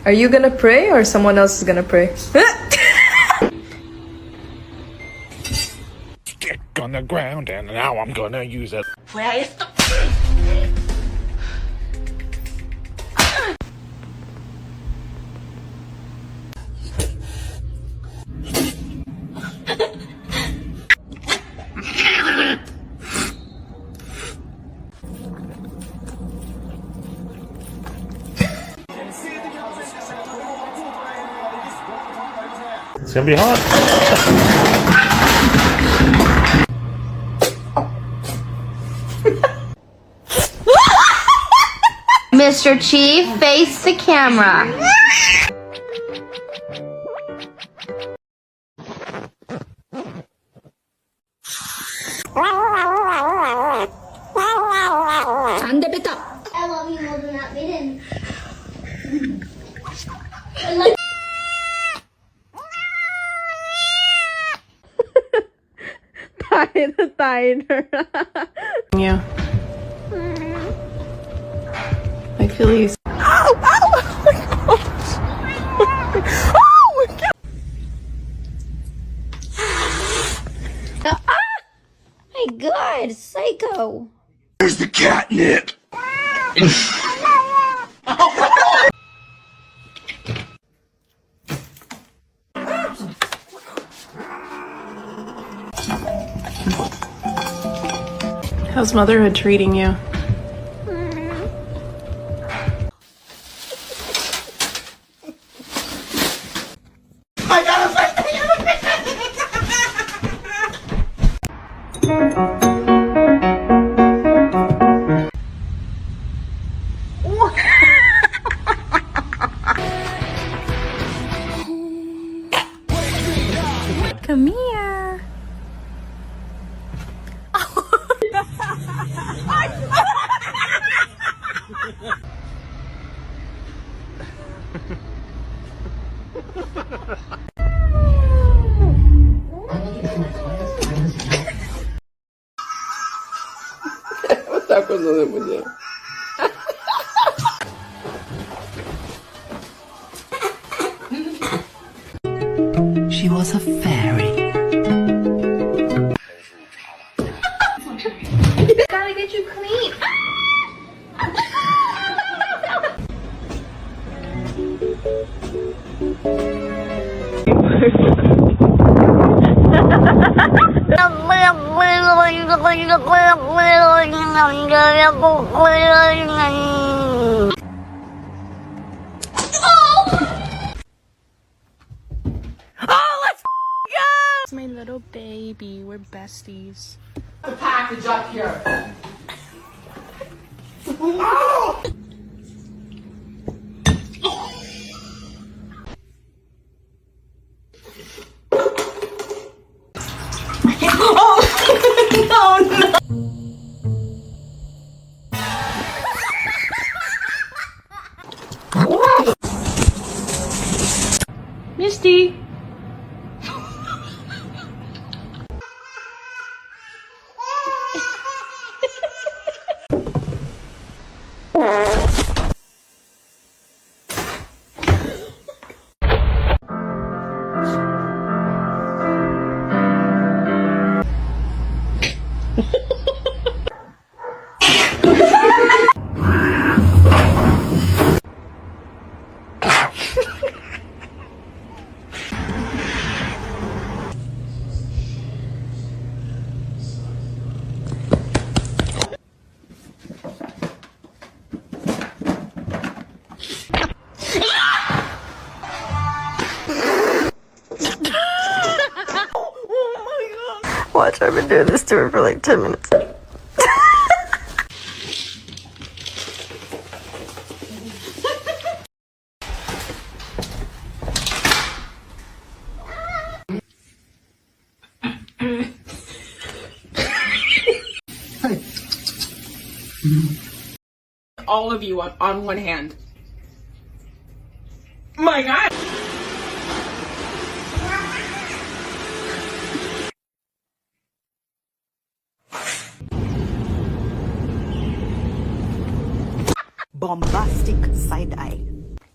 Are you gonna pray or someone else is gonna pray? Stick on the ground, and now I'm gonna use it. It's gonna be hot. Mr. Chief, face the camera. I love you more than that maiden. Yeah. Achilles. My God, psycho. Where's the catnip? How's motherhood treating you? Come here. She was a fairy. Gotta get you clean. It's my little baby. We're besties. The package up here. Misty. Watch, I've been doing this to her for like 10 minutes. All of you on one hand. My God. Bombastic side eye.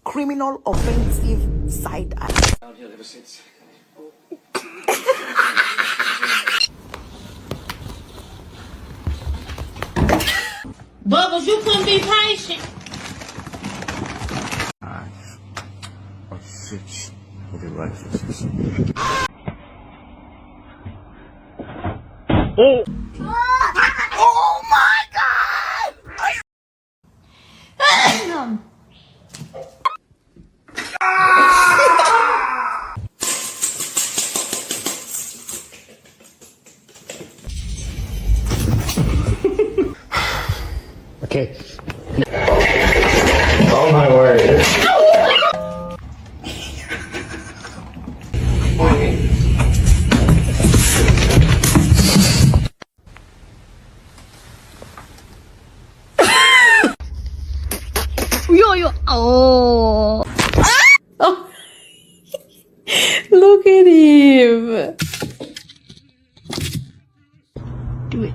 criminal offensive side eye. Bubbles, you couldn't be patient. Oh my God! Okay. Oh my word. Oh. Look at him. Do it.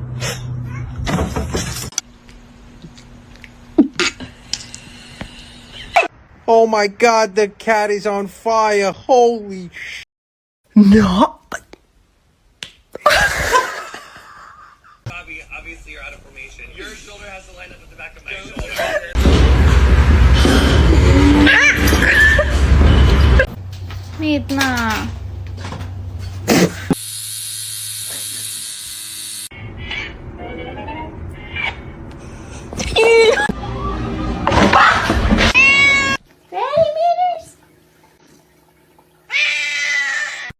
Oh my God, the cat is on fire. Holy sh... No. Bobby, obviously you're out of formation. Your shoulder has to line up with the back of my shoulder. Wait na.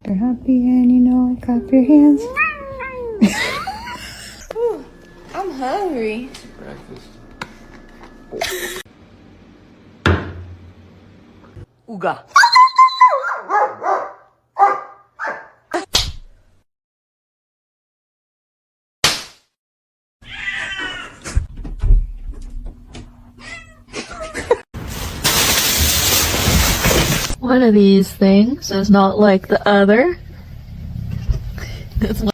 You're happy and you know it. Clap your hands. Ooh, I'm hungry. Uga. One of these things is not like the other. It's like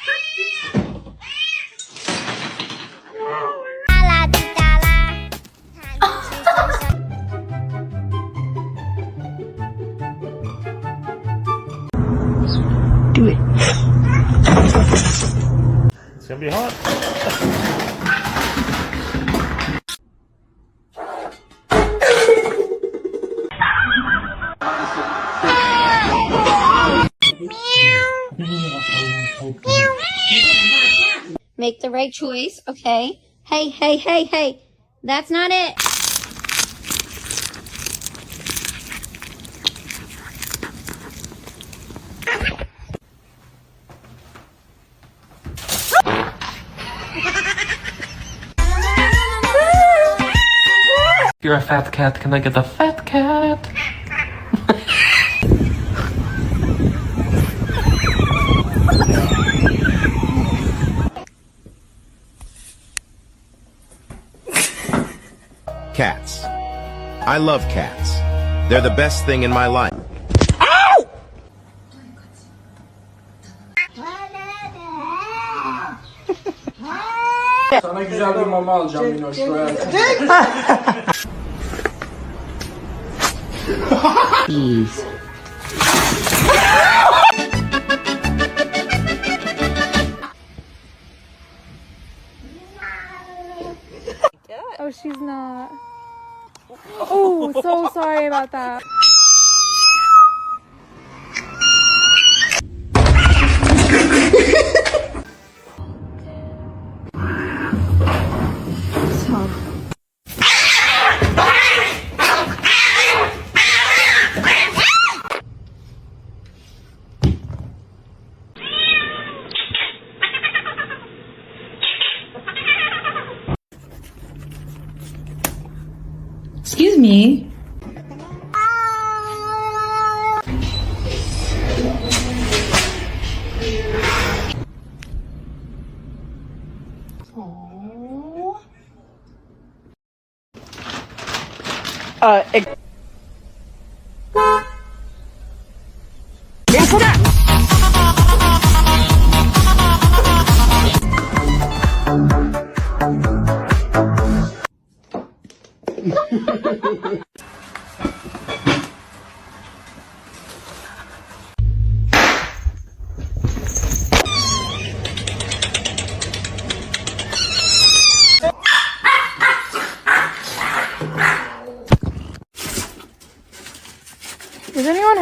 Do it. It's gonna be hot. Make the right choice, okay? Hey, hey, hey, hey. That's not it. You're a fat cat. Can I get the fat cat? Cats. I love cats. They're the best thing in my life. Sana güzel bir mama alacağım Minoş. Oh, she's not. Oh, so sorry about that. excuse me.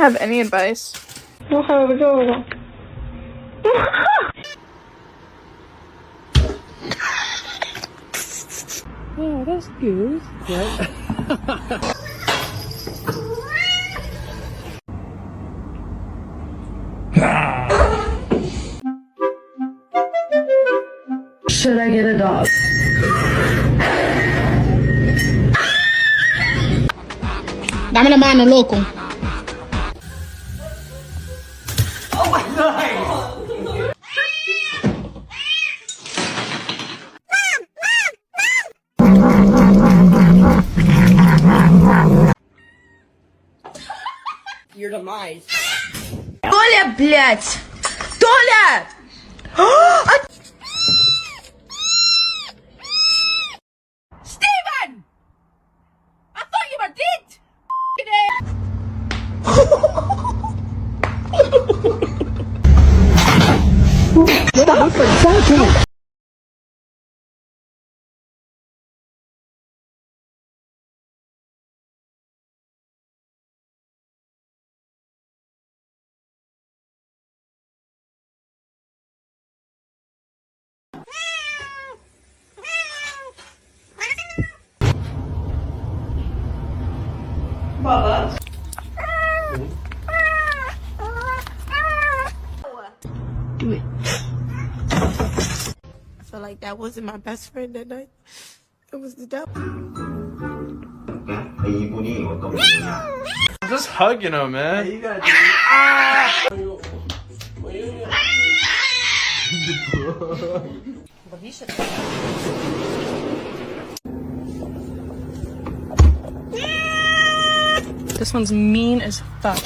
have any advice. Oh, that's good. Should I get a dog? Dame la mano, loco. Your demise. Толя, блядь! Толя! Steven! I thought you were dead! Do it. I feel like that wasn't my best friend that night. It was the devil. Just hugging him, man. You gotta This one's mean as fuck.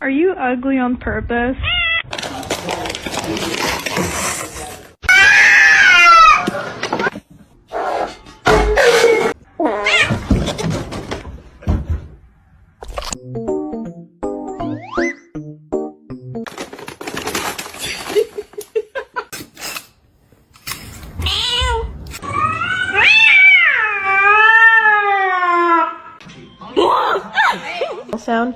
Are you ugly on purpose? Sound.